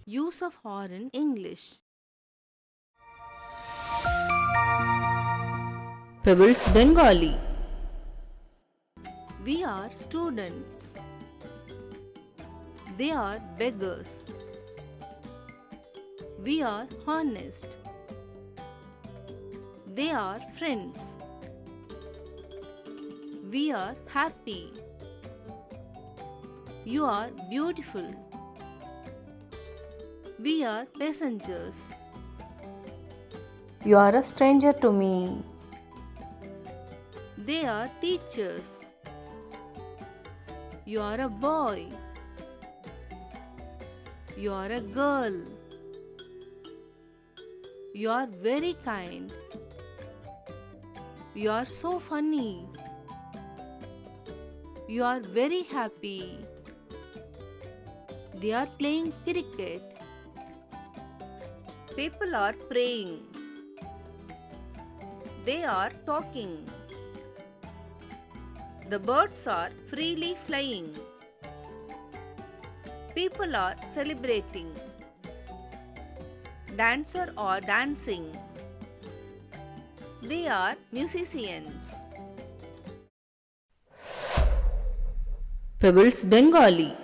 Use of or in English. Pebbles Bengali. We are students. They are beggars. We are honest. They are friends. We are happy. You are beautiful. We are passengers. You are a stranger to me. They are teachers. You are a boy. You are a girl. You are very kind. You are so funny. You are very happy. They are playing cricket. People are praying. They are talking. The birds are freely flying. People are celebrating. Dancers are dancing. They are musicians. Pebbles Bengali.